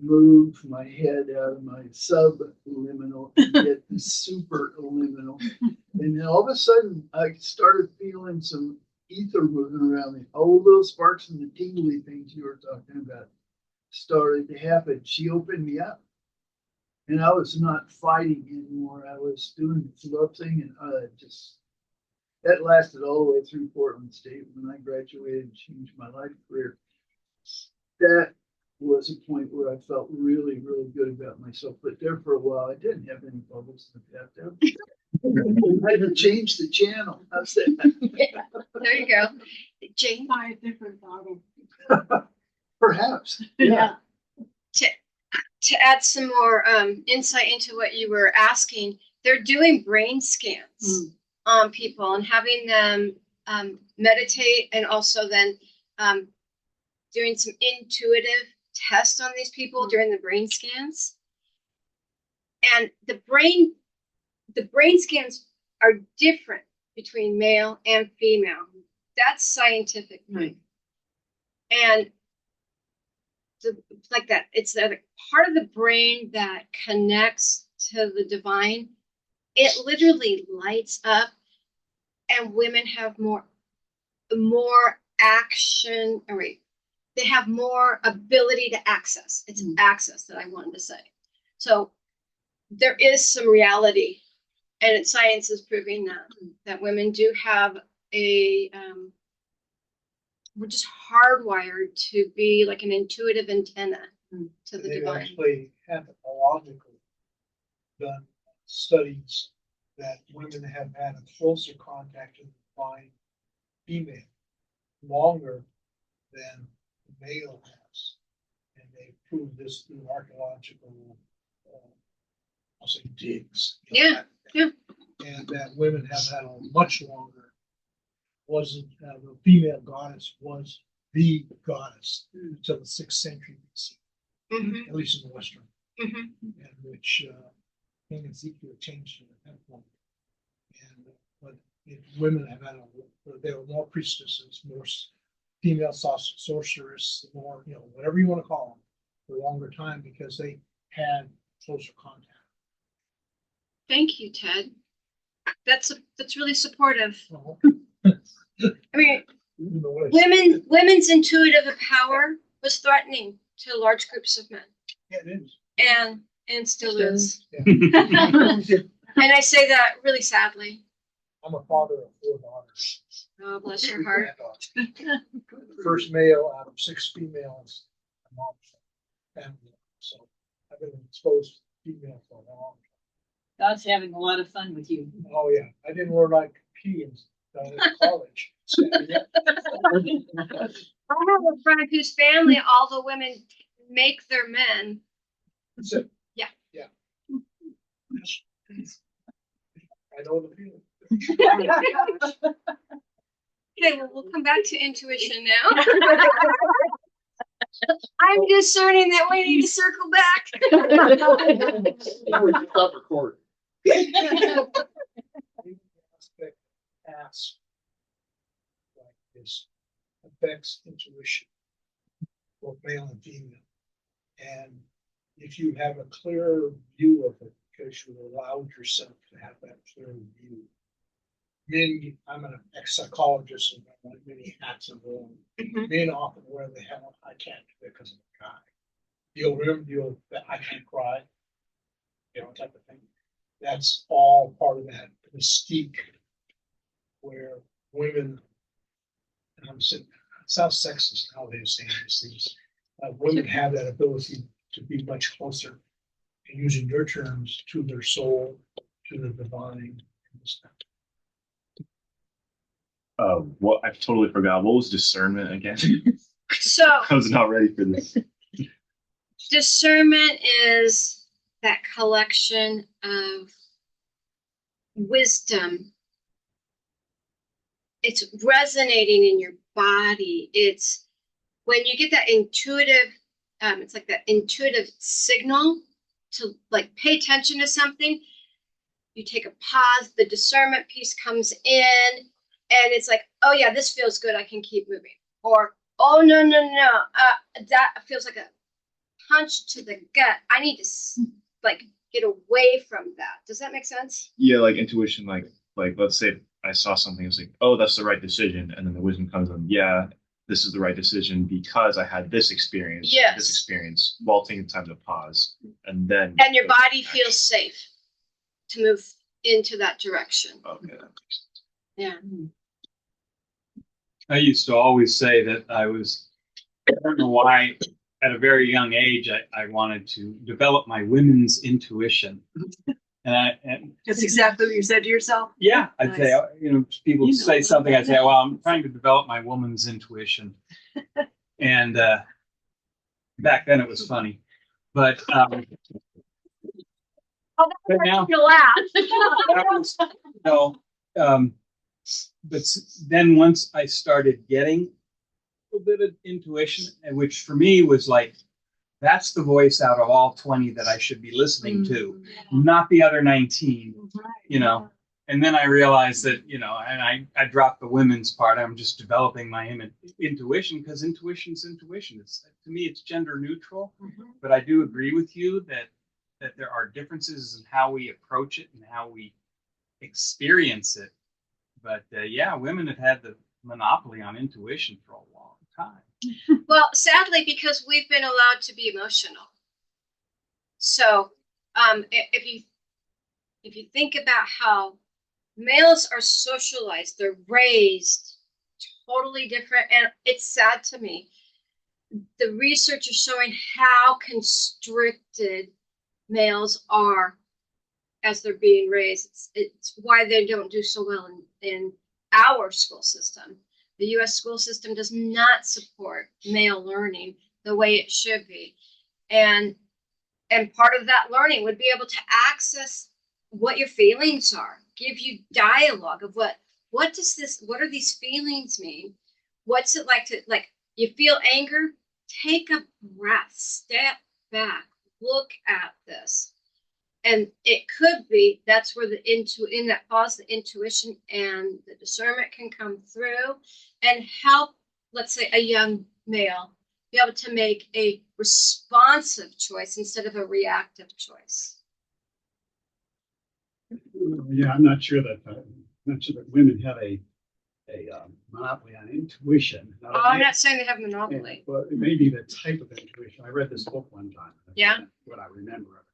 Move my head out of my subliminal and get the super liminal. And then all of a sudden, I started feeling some ether moving around me. All those sparks and the tingly things you were talking about started to happen. She opened me up. And I was not fighting anymore. I was doing this love thing, and that lasted all the way through Portland State when I graduated and changed my life career. That was a point where I felt really, really good about myself. But there for a while, I didn't have any bubbles in the bathtub. I had to change the channel. How's that? Yeah, there you go. Jane? Buy a different bottle. Perhaps. Yeah. To add some more insight into what you were asking, they're doing brain scans on people and having them meditate, and also then doing some intuitive tests on these people during the brain scans. And the brain scans are different between male and female. That's scientific. Right. And like that, it's the part of the brain that connects to the divine. It literally lights up, and women have more action. Or wait, they have more ability to access. It's access that I wanted to say. So there is some reality, and science is proving that women do have we're just hardwired to be like an intuitive antenna to the They've divine. actually anthropologically done studies that women have had a closer contact with the divine female longer than the male has. And they proved this through archaeological, I'll say digs. Yeah, yeah. And that women have had a much longer, the female goddess was the goddess until the 6th century BC, at least in the Western, and which King Ezekiel changed it at that point. And but women have had there were more priestesses, more female sorceress, more, whatever you want to call them, for a longer time because they had closer contact. Thank you, Ted. That's really supportive. Oh. I mean, women's intuitive power was threatening to large groups of men. Yeah, it is. And still is. Yeah. And I say that really sadly. I'm a father of 4 daughters. Oh, bless your heart. First male out of 6 females. My mom's family. So I've been exposed to female for a long time. God's having a lot of fun with you. Oh yeah, I didn't learn like pee in college. I have a friend whose family, all the women make their men. That's it. Yeah. Yeah. I know the feeling. Okay, well, we'll come back to intuition now. I'm discerning that we need to circle back. Stop recording. Aspect ask like this affects intuition, both male and female. And if you have a clearer view of it, because you allowed yourself to have that clear view, men, I'm an ex-psychologist and I wear many hats and all. Mhm. Men often wear the helmet, I can't do it because of a guy. You'll remember that I can't cry, type of thing. That's all part of that mystique where women, and I'm saying, it sounds sexist nowadays saying these things. Women have that ability to be much closer, and using your terms, to their soul, to the divine. And stuff. What I totally forgot. What was discernment again? So I was not ready for this. discernment is that collection of wisdom. It's resonating in your body. It's when you get that intuitive, it's like that intuitive signal to like pay attention to something. You take a pause, the discernment piece comes in, and it's like, oh yeah, this feels good, I can keep moving. Or, oh no, that feels like a punch to the gut. I need to like get away from that. Does that make sense? Yeah, like intuition, like let's say I saw something, it's like, oh, that's the right decision, and then the wisdom comes in, yeah, this is the right decision because I had this experience, while taking time to pause, and then your body feels safe to move into that direction. Okay, that makes sense. Yeah. I used to always say that I don't know why, at a very young age, I wanted to develop my women's intuition. And That's exactly what you said to yourself. yeah, I'd Nice. say, people You know say about something, I'd that. say, well, I'm trying to develop my woman's intuition. And back then it was funny. But but now, You laugh. that was, but then once I started getting a little bit of intuition, which for me was like, that's the voice out of all 20 that I should be listening to, not the other 19, And then I realized that, and I dropped the women's part. I'm just developing my intuition because intuition's intuition. To me, it's gender neutral. But I do agree with you that there are differences in how we approach it and how we experience it. But yeah, women have had the monopoly on intuition for a long time. Well, sadly, because we've been allowed to be emotional. So if you think about how males are socialized, they're raised totally different, and it's sad to me. The research is showing how constricted males are as they're being raised. It's why they don't do so well in our school system. The U.S. school system does not support male learning the way it should be. And part of that learning would be able to access what your feelings are, give you dialogue of what are these feelings mean? What's it like you feel anger? Take a breath, step back, look at this. And it could be that's where in that pause, the intuition and the discernment can come through and help, let's say, a young male be able to make a responsive choice instead of a reactive choice. Yeah, I'm not sure that women have a monopoly on intuition. Oh, I'm not saying they have a monopoly. But it may be the type of intuition. I read this book one time. Yeah. What I remember of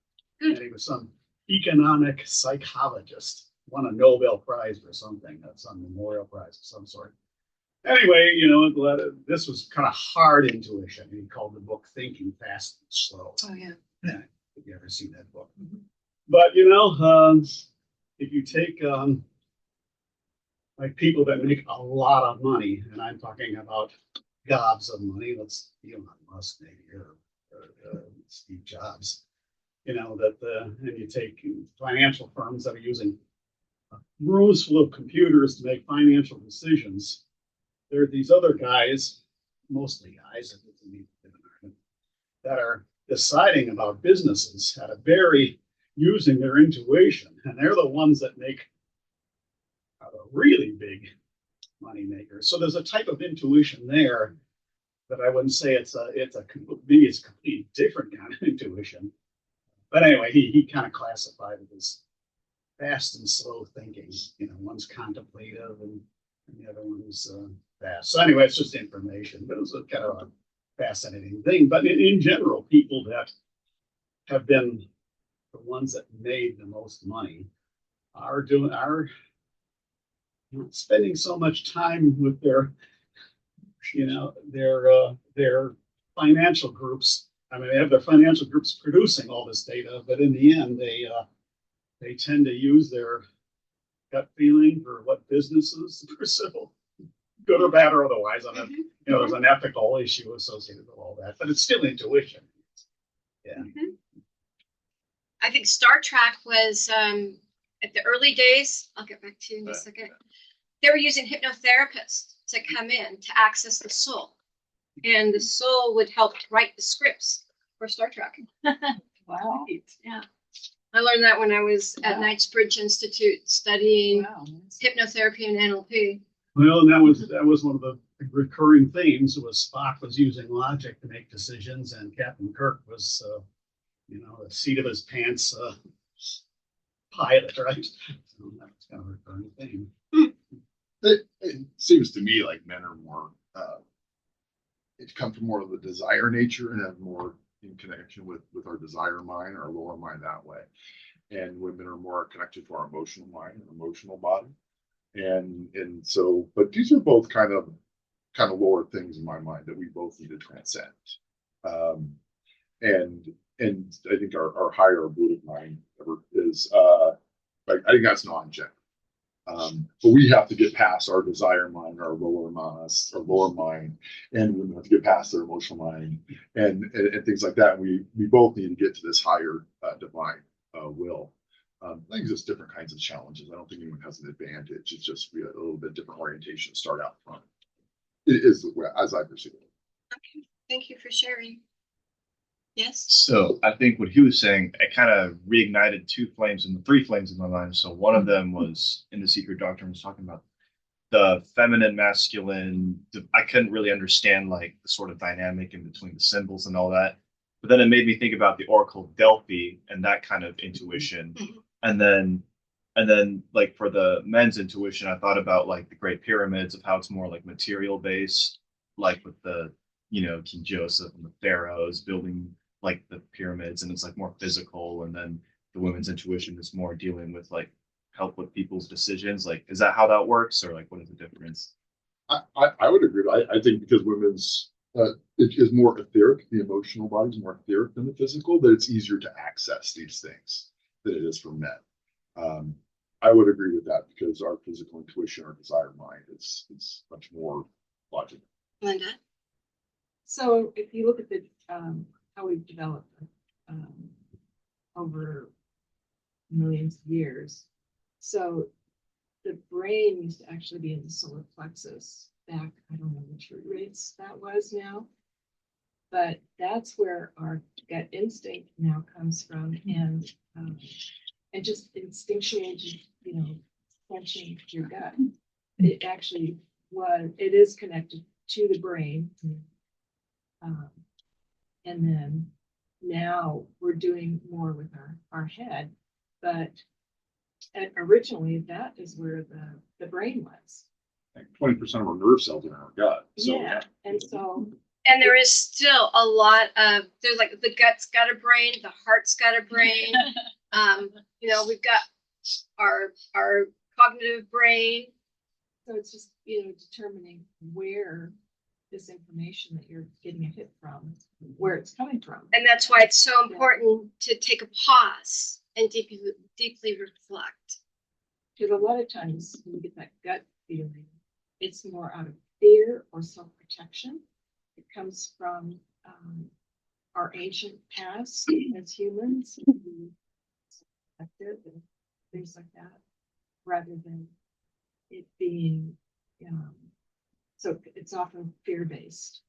it. And it was some economic psychologist, won a Nobel Prize for something, some memorial prize of some sort. Anyway, this was kind of hard intuition. He called the book Thinking Fast and Slow. Oh yeah. Yeah, if you ever seen that book. But if you take like people that make a lot of money, and I'm talking about gobs of money, let's Elon Musk maybe or Steve Jobs, and you take financial firms that are using rooms full of computers to make financial decisions. There are these other guys, mostly guys, that are deciding about businesses using their intuition, and they're the ones that make really big money makers. So there's a type of intuition there that I wouldn't say it's a completely different kind of intuition. But anyway, he kind of classified it as fast and slow thinking. You know, one's contemplative and the other one's fast. So anyway, it's just information, but it was a kind of a fascinating thing. But in general, people that have been the ones that made the most money are spending so much time with their, you know, their financial groups. I mean, they have their financial groups producing all this data, but in the end, they tend to use their gut feeling for what businesses to pursue, good or bad or otherwise. On a, you know, there's an ethical issue associated with all that, but it's still intuition. Yeah. I think Star Trek was at the early days. I'll get back to you in a second. They were using hypnotherapists to come in to access the soul, and the soul would help write the scripts for Star Trek. Wow. Yeah. I learned that when I was at Knightsbridge Institute studying hypnotherapy and NLP. Well, and that was one of the recurring themes. Was Spock was using logic to make decisions, and Captain Kirk was, you know, the seat of his pants pilot, right? So that's kind of a recurring theme. It seems to me like men are more, it comes from more of the desire nature and have more in connection with our desire mind, our lower mind that way. And women are more connected to our emotional mind and emotional body. And so, but these are both kind of lower things in my mind that we both need to transcend. And I think our higher Buddhic mind is, like, I think that's non-gender. But we have to get past our desire mind, our lower mind, and we have to get past their emotional mind and things like that. We both need to get to this higher divine will. I think it's just different kinds of challenges. I don't think anyone has an advantage. It's just we have a little bit different orientation to start out front. It is as I perceive it. Okay, thank you for sharing. Yes. So I think what he was saying, it kind of reignited three flames in my mind. So one of them was in the Secret Doctrine was talking about the feminine, masculine. I couldn't really understand like the sort of dynamic in between the symbols and all that. But then it made me think about the Oracle of Delphi and that kind of intuition. And then like for the men's intuition, I thought about like the Great Pyramids, of how it's more like material based, like with the, you know, King Joseph and the pharaohs building like the pyramids, and it's like more physical. And then the women's intuition is more dealing with like help with people's decisions. Like, is that how that works, or like what is the difference? I would agree. I think because women's it is more etheric, the emotional body is more etheric than the physical, that it's easier to access these things than it is for men. I would agree with that because our physical intuition, our desire mind, it's much more logical. Linda? So if you look at the how we've developed over millions of years, so the brain used to actually be in the solar plexus back, I don't know which race that was now, but that's where our gut instinct now comes from, and just instinctually, you know, punching your gut. It actually it is connected to the brain. And then now we're doing more with our head, but originally that is where the brain was. Like 20% of our nerve cells are in our gut. So, yeah. And so. And there is still a lot of, there's like the gut's got a brain, the heart's got a brain. You know, we've got our cognitive brain. So it's just, you know, determining where this information that you're getting a hit from, where it's coming from. And that's why it's so important to take a pause and deeply reflect. Because a lot of times when you get that gut feeling, it's more out of fear or self-protection. It comes from our ancient past as humans, and things like that, rather than it being, so it's often fear-based,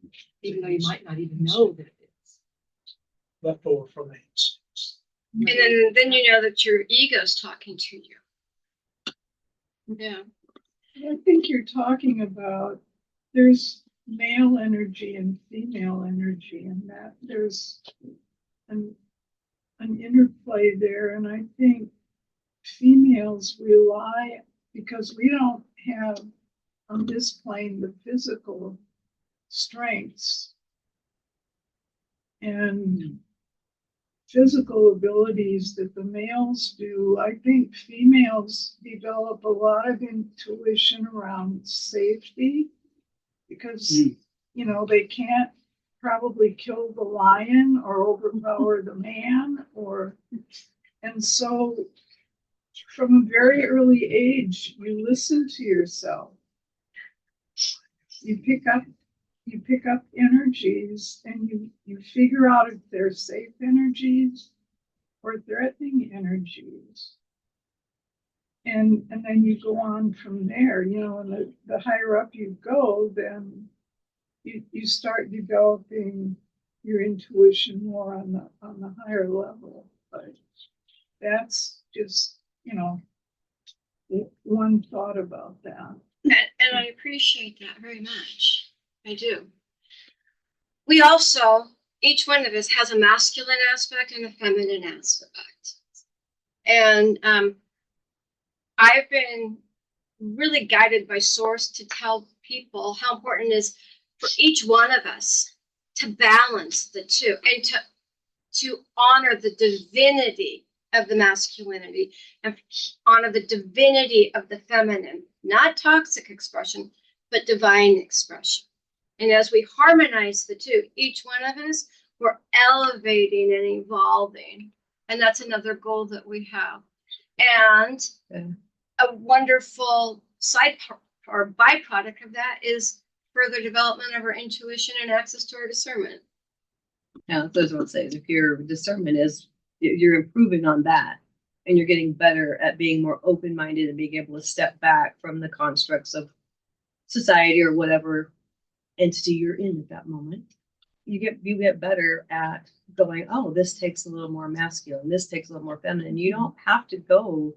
even though you might not even know that it is. Left over from the instincts. And then you know that your ego's talking to you. Yeah. I think you're talking about there's male energy and female energy, and that there's an interplay there. And I think females rely, because we don't have on this plane the physical strengths and physical abilities that the males do. I think females develop a lot of intuition around safety because, you know, they can't probably kill the lion or overpower the man, and so from a very early age, you listen to yourself. You pick up energies and you figure out if they're safe energies or threatening energies. And then you go on from there, you know, and the higher up you go, then you start developing your intuition more on the higher level. But that's just, you know, one thought about that. And I appreciate that very much. I do. We also, each one of us has a masculine aspect and a feminine aspect. And I've been really guided by Source to tell people how important it is for each one of us to balance the two and to honor the divinity of the masculinity and honor the divinity of the feminine, not toxic expression, but divine expression. And as we harmonize the two, each one of us, we're elevating and evolving. And that's another goal that we have. And a wonderful side or byproduct of that is further development of our intuition and access to our discernment. Yeah, that's what I'm saying. If your discernment is, you're improving on that and you're getting better at being more open-minded and being able to step back from the constructs of society or whatever entity you're in at that moment. You get better at going, oh, this takes a little more masculine, this takes a little more feminine. You don't have to go,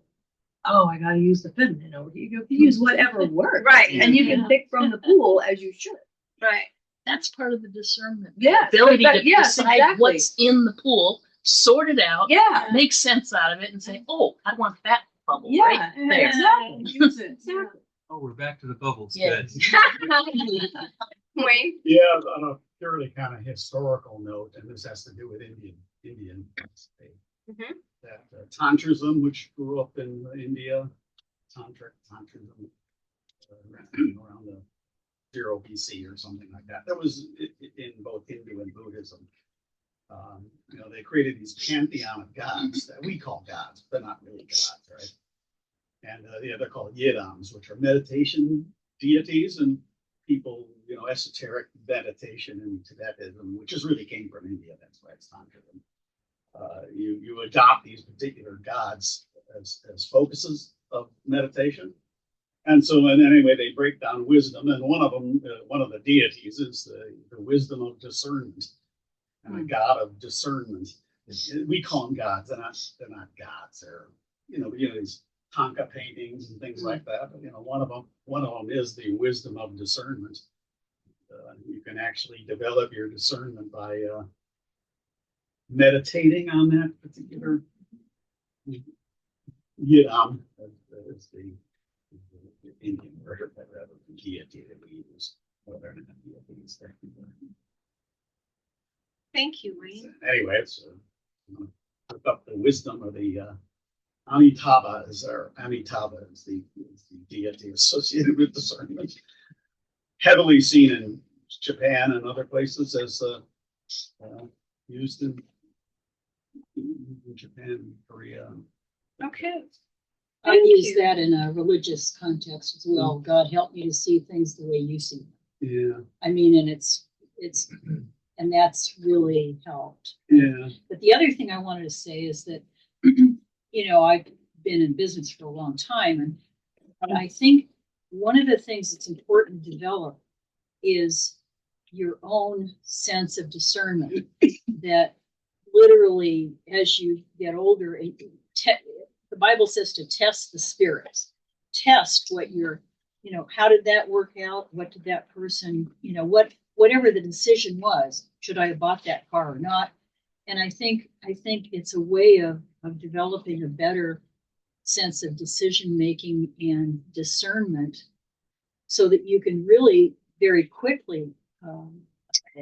oh, I gotta use the feminine over here. You use whatever works. Right. And you can pick from the pool as you should. Right. That's part of the discernment. Yeah. The ability to Yes, decide exactly. what's in the pool, sort it out, Yeah. make sense out of it, and say, oh, I want that bubble Yeah, right there. exactly. Use it. Exactly. Oh, we're back to the bubbles. Yeah. Good. Wayne? Yeah, on a purely kind of historical note, and this has to do with Indian Mhm. that Tantrism, which grew up in India, Tantrism around the 0 BC or something like that. That was in both Hindu and Buddhism. You know, they created these pantheon of gods that we call gods, but not really gods, right? And yeah, they're called yidams, which are meditation deities, and people, you know, esoteric meditation in Tibetism, which just really came from India. That's why it's Tantrism. You adopt these particular gods as focuses of meditation. And so, and anyway, they break down wisdom, and one of them, one of the deities is the wisdom of discernment, and a god of discernment. We call them gods. They're not gods. They're you know these Tonka paintings and things like that. You know, one of them is the wisdom of discernment. You can actually develop your discernment by meditating on that particular yidam. Is the Indian word, but rather the deity that we use, whether or not deities there. Thank you, Wayne. Anyway, it's look up the wisdom of the Amitabha is the deity associated with discernment. Heavily seen in Japan and other places as used in Japan, Korea. Okay. I use that in a religious context as well. God help me to see things the way you see them. Yeah. I mean, and it's and that's really helped. Yeah. But the other thing I wanted to say is that, you know, I've been in business for a long time, and I think one of the things that's important to develop is your own sense of discernment. That literally, as you get older, the Bible says to test the spirits, test what you're, you know, how did that work out? What did that person, you know, whatever the decision was, should I have bought that car or not? And I think it's a way of developing a better sense of decision making and discernment, so that you can really very quickly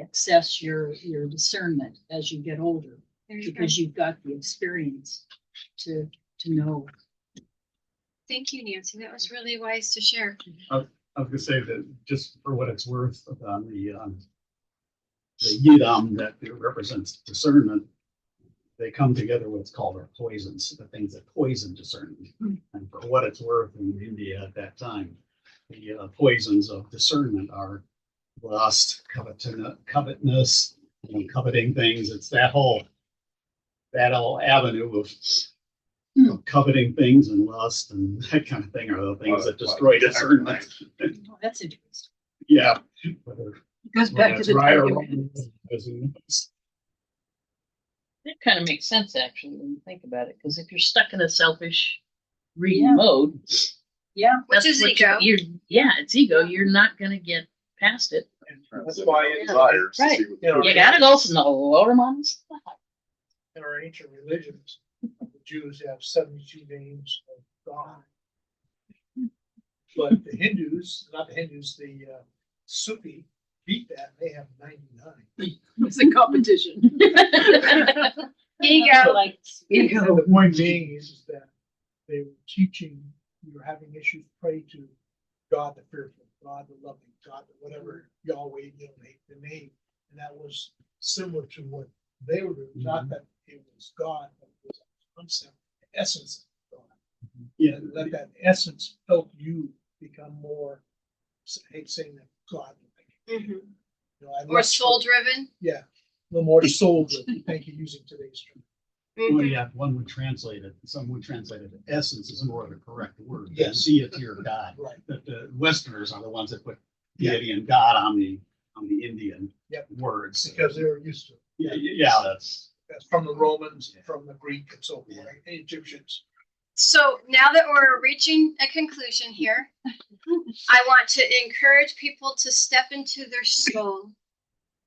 access your discernment as you get older, because you've got the experience to know. Thank you, Nancy. That was really wise to share. I was gonna say that just for what it's worth, on the yidam that represents discernment, they come together what's called our poisons, the things that poison discernment. And for what it's worth, in India at that time, the poisons of discernment are lust, covetousness, coveting things. It's that whole avenue of coveting things and lust and that kind of thing are the things that destroy discernment. Oh, that's interesting. Yeah. It goes back to the That kind of makes sense, actually, when you think about it, because if you're stuck in a selfish Yeah. mode, Yeah. Which is what ego. It's ego. You're not going to get past it. That's why It desires to Right. see what You know, You got to go from the lower ones. in our ancient religions, the Jews have 72 names of God. But the Hindus, not the Hindus, the Sufi beat that. They have 99. It's a competition. Ego. Like, And the point being is that they were teaching, you were having issues, pray to God the fearful, God the loving, God the whatever, Yahweh, the name. And that was similar to what they were doing. Not that it was God, but it was a concept, the essence of God. Yeah. And let that essence help you become more, I hate saying that, God. Mhm. You know, I Or love- soul driven. Yeah, a little more soul driven. Thank you, using today's term. Well, yeah, one would translate it, some would translate it, essence is more of a correct word. Yes. Deity or God. Right. That the Westerners are the ones that put deity and God on the Indian Yep. words. Because they were used to it. Yeah, that's From the Romans, from the Greek and so forth, right? The Egyptians. So now that we're reaching a conclusion here, I want to encourage people to step into their soul,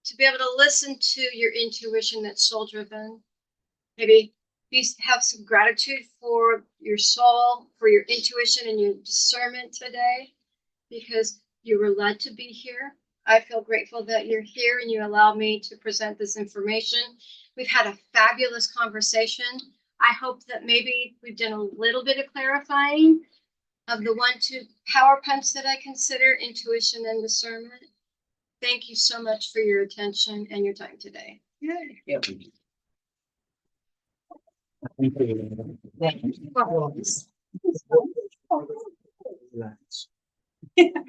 to be able to listen to your intuition that's soul driven. Maybe have some gratitude for your soul, for your intuition and your discernment today, because you were led to be here. I feel grateful that you're here and you allow me to present this information. We've had a fabulous conversation. I hope that maybe we've done a little bit of clarifying of the 1-2 power punch that I consider intuition and discernment. Thank you so much for your attention and your time today. Well,